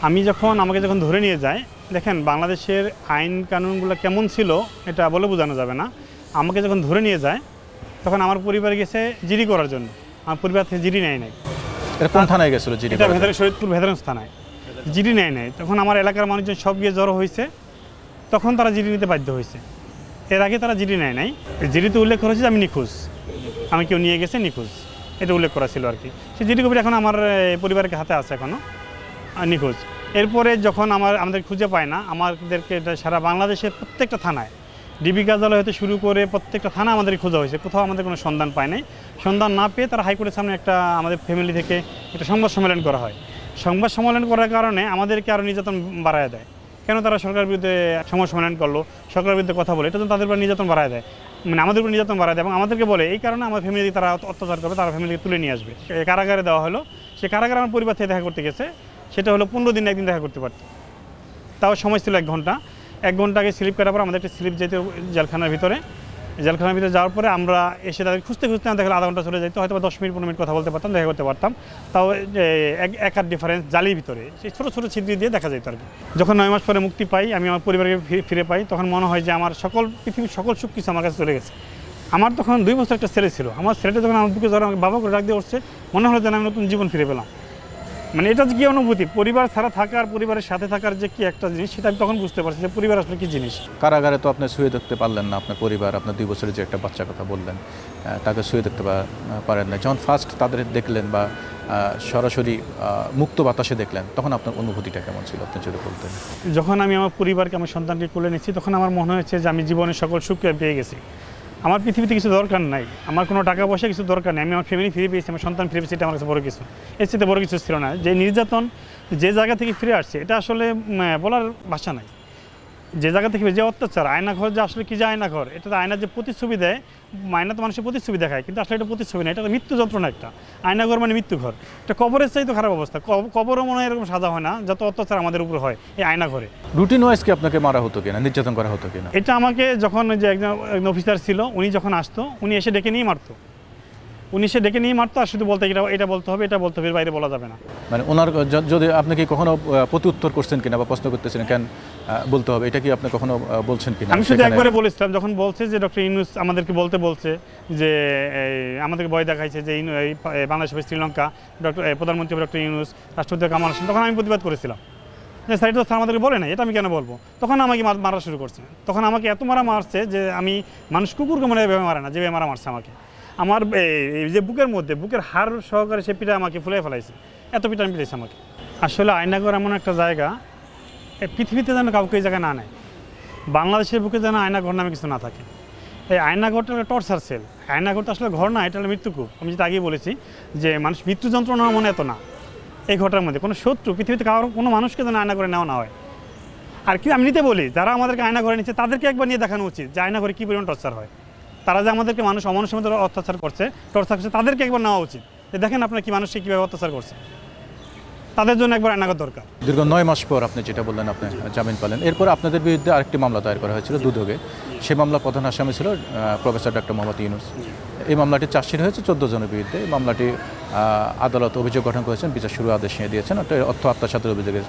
আমি আমাকে যখন ধরে নিয়ে যায়, দেখেন বাংলাদেশের আইন কানুনগুলো কেমন ছিল এটা বলে বোঝানো যাবে না। আমাকে যখন ধরে নিয়ে যায় তখন আমার পরিবার গেছে জিডি করার জন্য, আমার পরিবার থেকে জিডি নেয় নাই। এটা কোন থানায় গেছিল জিডি? এটা ভেতরে শরীয়তপুর ভেতরগঞ্জ থানায় জিডি নেয় নাই। তখন আমার এলাকার মানুষজন সব গিয়ে জড়ো হয়েছে, তখন তারা জিডি নিতে বাধ্য হয়েছে। এর আগে তারা জিডি নেয় নাই। জিডিতে উল্লেখ করেছে যে আমি নিখোঁজ, আমি কেউ নিয়ে গেছে নিখোঁজ, এটা উল্লেখ করা ছিল আর কি। সেই জিডি কপি এখন আমার পরিবারের হাতে আছে এখনও নিখোঁজ। এরপরে যখন আমাদের খুঁজে পায় না, আমাদেরকে এটা সারা বাংলাদেশের প্রত্যেকটা থানায়, ডিবি কার্যালয় হতে শুরু করে প্রত্যেকটা থানা আমাদের খোঁজা হয়েছে, কোথাও আমাদের কোনো সন্ধান পায় নাই। সন্ধান না পেয়ে তারা হাইকোর্টের সামনে আমাদের ফ্যামিলি থেকে একটা সংবাদ সম্মেলন করা হয়। সংবাদ সম্মেলন করার কারণে আমাদেরকে আরও নির্যাতন বাড়ায় দেয়। কেন তারা সরকারের বিরুদ্ধে সংবাদ সম্মেলন করলো, সরকারের বিরুদ্ধে কথা বলে, এটা তো তাদের উপর নির্যাতন বাড়ায় দেয়, মানে আমাদের উপর নির্যাতন বাড়ায় দেয়। এবং আমাদেরকে বলে এই কারণে আমার ফ্যামিলিকে তারা অত্যাচার করবে, তারা ফ্যামিলিকে তুলে নিয়ে আসবে। কারাগারে দেওয়া হলো, সে কারাগারে আমার পরিবার থেকে দেখা করতে গেছে, সেটা হলো 15 দিনে একদিন দেখা করতে পারত, তাও সময় ছিল 1 ঘন্টা। 1 ঘন্টা আগে স্লিপ কাটার পর আমাদের একটা স্লিপ যেতে জেলখানার ভিতরে যাওয়ার পরে আমরা এসে তাদের খুঁজতে দেখলে আধা ঘন্টা চলে যেত, হয়তো 10 মিনিট 15 মিনিট কথা বলতে পারতাম, দেখা করতে পারতাম। তাও একার ডিফারেন্স জালির ভিতরে সেই ছোটো ছোটো ছিদ্র দিয়ে দেখা যেত আর কি। যখন 9 মাস পরে মুক্তি পাই, আমি আমার পরিবারকে ফিরে পাই, তখন মনে হয় যে আমার পৃথিবীর সকল সুখ কিছু আমার কাছে চলে গেছে। আমার তখন 2 বছর একটা ছেলে ছিল, আমার ছেলেটা যখন আমার বুকে জ্বর আমাকে বাবা করে ডাক দিয়ে উঠছে, মনে হলো যেন আমি নতুন জীবন ফিরে পেলাম। মানে এটা যে কী অনুভূতি, পরিবার ছাড়া থাকার, পরিবারের সাথে থাকার যে কি একটা জিনিস, সেটা আমি তখন বুঝতে পারছি যে পরিবার আসলে কী জিনিস। কারাগারে তো আপনি শুয়ে দেখতে পারলেন না আপনার পরিবার, আপনার 2 বছরের যে একটা বাচ্চার কথা বললেন, তাকে শুয়ে দেখতে পারেন না। যখন ফার্স্ট তাদের দেখলেন বা সরাসরি মুক্ত বাতাসে দেখলেন, তখন আপনার অনুভূতিটা কেমন ছিল আপনি যদি বলতেন? যখন আমি আমার পরিবারকে, আমার সন্তানকে কোলে নিচ্ছি, তখন আমার মনে হয়েছে যে আমি জীবনের সকল সুখ পেয়ে গেছি। আমার পৃথিবীতে কিছু দরকার নাই, আমার কোনো টাকা পয়সা কিছু দরকার নেই, আমি আমার ফ্যামিলি ফিরে পেয়েছি, আমার সন্তান ফিরে পেয়েছি, এটা আমার কাছে বড় কিছু। এর চেয়ে বড় কিছু ছিল না। যে নির্যাতন যে জায়গা থেকে ফিরে আসছে, এটা আসলে বলার ভাষা নাই। যে জায়গা থেকে যে অত্যাচার, আয়নাঘর যে আসলে কি যে আয়নাঘর, এটা তো আয়নার যে প্রতিচ্ছবি দেয়, আয়না তো মানুষের প্রতিচ্ছবি দেখায়, কিন্তু আসলে এটা প্রতিচ্ছবি না, এটা মৃত্যু যন্ত্রণা। একটা আয়নাঘর মানে মৃত্যু ঘর। এটা কবরের চাই তো খারাপ অবস্থা, কবরও মনে হয় এরকম সাজা হয় না যত অত্যাচার আমাদের উপর হয় এই আয়নাঘরে। রুটিন ওয়াইজ কি আপনাকে মারা হতো কিনা, নির্যাতন করা হতো কিনা? এটা আমাকে যখন যে একজন অফিসার ছিল, উনি যখন আসতো, উনি এসে ডেকে নিয়ে মারতো, আর শুধু বলতে এটা বলতে হবে, এটা বলতে হবে, বাইরে বলা যাবে না। মানে ওনার যদি আপনি কি কখনো প্রতি উত্তর করছেন কিনা বা প্রশ্ন করতেছেন কেন বলতে হবে, এটা কি আপনি কখনো বলছেন কিনা? আমি শুধু একবারে বলেছিলাম, যখন বলছে যে ডক্টর ইউনূস আমাদেরকে বলছে যে আমাদেরকে ভয় দেখাইছে যে বাংলাদেশ শ্রীলঙ্কা, প্রধানমন্ত্রী ডক্টর ইউনূস, রাষ্ট্রপতি কামাল হোসেন, তখন আমি প্রতিবাদ করেছিলাম যে স্যার তো আমাদেরকে বলে না, এটা আমি কেন বলবো। তখন আমাকে মারা শুরু করছে, তখন আমাকে এত মারছে যে আমি মানুষ কুকুরকে মনে হয় মারে না, যেভাবে মারছে আমাকে। আমার যে বুকের হাড় সহকারে সে পিঠা আমাকে ফুলে ফেলাইছে, এত পিঠা আমি পিটাইছে আমাকে। আসলে আয়নাঘর এমন একটা জায়গা, পৃথিবীতে যেন কাউকে এই জায়গায় না নেয়, বাংলাদেশের বুকে যেন আয়নাঘর নামে কিছু না থাকে। এই আয়নাঘরটা একটা টর্চার সেল। আয়নাঘরটা আসলে ঘর না, এটা হলো মৃত্যুকূপ। আমি যেটা আগেই বলেছি যে মানুষ মৃত্যু যন্ত্রণা মনে এত না। এই ঘরটার মধ্যে কোনো শত্রু, পৃথিবীতে কোনো মানুষকে যেন আয়নাঘরে নেওয়া না হয়। আর কি আমি নিতে বলি, যারা আমাদেরকে আয়নাঘরে নিচ্ছে তাদেরকে একবার নিয়ে দেখানো উচিত যে আয়নাঘরে কী পরিমাণ টর্চার হয়। তারা যে আমাদেরকে অমানুষের মধ্যে অত্যাচার করছে, তাদেরকে একবার নেওয়া উচিত যে দেখেন আপনার কি মানুষকে কীভাবে অত্যাচার করছে, তাদের জন্য একবার আয়নাঘর দরকার। দীর্ঘ 9 মাস পর আপনি যেটা বললেন আপনি জামিন পেলেন, এরপর আপনাদের বিরুদ্ধে আরেকটি মামলা দায়ের করা হয়েছিল দুদকে। সেই মামলা প্রধান আসামি ছিল প্রফেসর ডক্টর মোহাম্মদ ইউনূস। এই মামলাটি চার্জশিট হয়েছে 14 জনের বিরুদ্ধে। এই মামলাটি আদালত অভিযোগ গঠন করেছেন, বিচার শুরু আদেশ নিয়ে দিয়েছেন। অর্থ আত্মসাতের অভিযোগে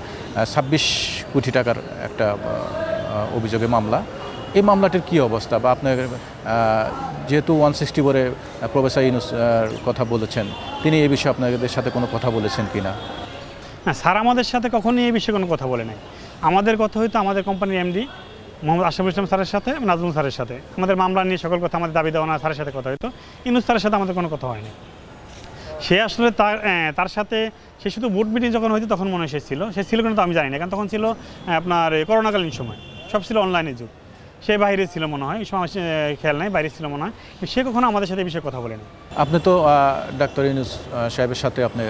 26 কোটি টাকার একটা অভিযোগে মামলা। এই মামলাটির কী অবস্থা, বা আপনার যেহেতু 160 বলে প্রফেসর ইউনূস কথা বলেছেন, তিনি এই বিষয়ে আপনাদের সাথে কোনো কথা বলেছেন কি না? হ্যাঁ, স্যার আমাদের সাথে কখনোই এই বিষয়ে কোনো কথা বলে নাই। আমাদের কথা হয়তো আমাদের কোম্পানির এমডি মোহাম্মদ আশরাফুল ইসলাম স্যারের সাথে, নাজমুল স্যারের সাথে, আমাদের মামলা নিয়ে সকল কথা, আমাদের দাবি দেওয়া স্যারের সাথে কথা হয়তো। ইউনূস স্যারের সাথে আমাদের কোনো কথা হয়নি। সে আসলে তার সাথে সে শুধু বোর্ড মিটিং যখন হয়তো তখন মনে হয় সে ছিল কিন্তু আমি জানি না, কারণ তখন ছিল আপনার করোনাকালীন সময়, সব ছিল অনলাইনে যুগ। সে বাইরে ছিল মনে হয়, এই সময় খেয়াল নাই, বাইরে ছিল মনে হয়। সে কখনো আমাদের সাথে এই বিষয়ে কথা বলেনি। আপনি তো ডাক্তার ইউনূস সাহেবের সাথে আপনি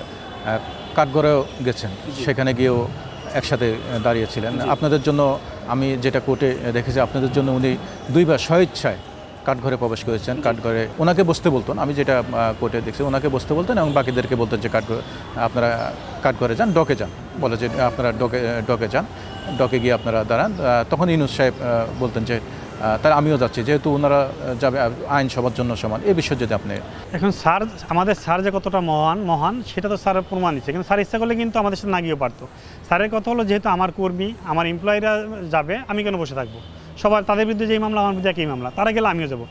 কাঠগড়েও গেছেন, সেখানে গিয়েও একসাথে দাঁড়িয়েছিলেন। আপনাদের জন্য আমি যেটা কোর্টে দেখেছি, আপনাদের জন্য উনি 2 বার স্বেচ্ছায় কাঠঘরে প্রবেশ করেছেন। কাঠঘরে ওনাকে বসতে বলতেন, আমি যেটা কোর্টে দেখছি, ওনাকে বসতে বলতেন এবং বাকিদেরকে বলতেন যে আপনারা কাঠঘরে যান, ডকে যান, বলে যে আপনারা ডকে যান, ডকে গিয়ে আপনারা দাঁড়ান। তখন ইউনূস সাহেব বলতেন যে তাই আমিও যাচ্ছি, যেহেতু ওনারা যাবে, আইন সবার জন্য সমান, এই বিষয়ে যদি আপনি। এখন স্যার, আমাদের স্যার যে কতটা মহান সেটা তো স্যারের প্রমাণ দিচ্ছে, কিন্তু স্যার ইচ্ছা করলে কিন্তু আমাদের সাথে না গিয়েও পারতো। স্যারের কথা হলো, যেহেতু আমার কর্মী, আমার এমপ্লয়িরা যাবে, আমি কেন বসে থাকবো? সবার তাদের বিরুদ্ধে যেই মামলা, আমার বিরুদ্ধে একই মামলা, তারা গেলে আমিও যাবো।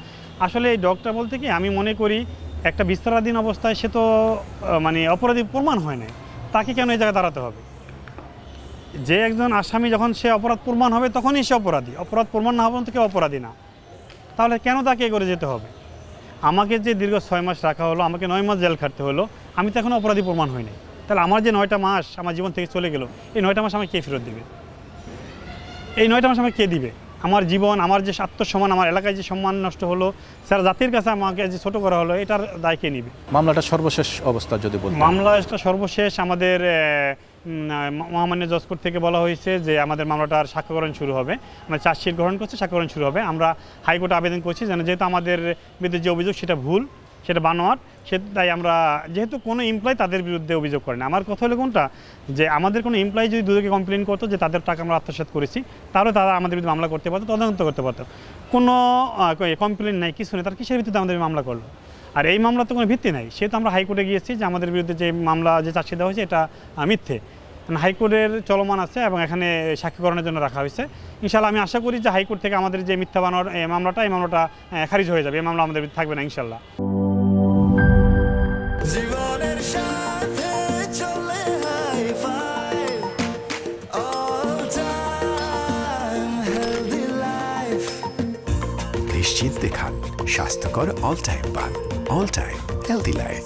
আসলে এই ডগটা বলতে কি, আমি মনে করি একটা বিস্তারাধীন অবস্থায় সে তো মানে অপরাধী প্রমাণ হয় না, তাকে কেন এই জায়গায় দাঁড়াতে হবে? যে একজন আসামি যখন সে অপরাধ প্রমাণ হবে তখনই সে অপরাধী, অপরাধ প্রমাণ না হবেন তো কেউ অপরাধী না। তাহলে কেন তাকে করে যেতে হবে? আমাকে যে দীর্ঘ 6 মাস রাখা হলো, আমাকে 9 মাস জেল খাটতে হলো, আমি তো এখনও অপরাধী প্রমাণ হয়নি। তাহলে আমার যে 9টা মাস আমার জীবন থেকে চলে গেল, এই 9টা মাস আমাকে কে ফেরত দেবে? এই 9টা মাস আমাকে কে দিবে? আমার জীবন, আমার যে আত্মসম্মান, আমার এলাকায় যে সম্মান নষ্ট হলো, সারা জাতির কাছে আমাকে যে ছোট করা হলো, এটার দায় কে নিবে? মামলাটা সর্বশেষ অবস্থা যদি বলতেন। মামলাটা সর্বশেষ আমাদের মহামান্য জজ কোর্ট থেকে বলা হয়েছে যে আমাদের মামলাটার সাক্ষ্যগ্রহণ শুরু হবে, আমরা চার্জশিট গ্রহণ করছি, সাক্ষ্যগ্রহণ শুরু হবে। আমরা হাইকোর্টে আবেদন করছি যেহেতু আমাদের বিরুদ্ধে যে অভিযোগ সেটা ভুল, সেটা বানোয়ার, তাই আমরা যেহেতু কোনো এমপ্লয় তাদের বিরুদ্ধে অভিযোগ করে না। আমার কথা হলো কোনটা, যে আমাদের কোনো এমপ্লয় যদি দুদকে কমপ্লেন করতো যে তাদের টাকা আমরা আত্মসাৎ করেছি, তাহলে তারা আমাদের বিরুদ্ধে মামলা করতে পারতো, তদন্ত করতে পারতো। কোনো কমপ্লেন নাই, কিছু নেই, তার কিসের ভিত্তিতে আমাদের মামলা করলো? আর এই মামলা তো কোনো ভিত্তি নাই, সেহেতু আমরা হাইকোর্টে গিয়েছি যে আমাদের বিরুদ্ধে যে মামলা, যে চার্জশিট দেওয়া হয়েছে এটা মিথ্যে। হাইকোর্টের চলমান আছে এবং এখানে সাক্ষীকরণের জন্য রাখা হয়েছে। ইনশাল্লাহ আমি আশা করি যে হাইকোর্ট থেকে আমাদের যে মিথ্যা বানোয়ার এই মামলাটা খারিজ হয়ে যাবে, এই মামলা আমাদের বিরুদ্ধে থাকবে না ইনশাল্লাহ। জীবনের সাথে চলে hi-fi, all time healthy life। নিশ্চিন্তে খান স্বাস্থ্যকর অল টাইম পান, অল টাইম হেলদি লাইফ।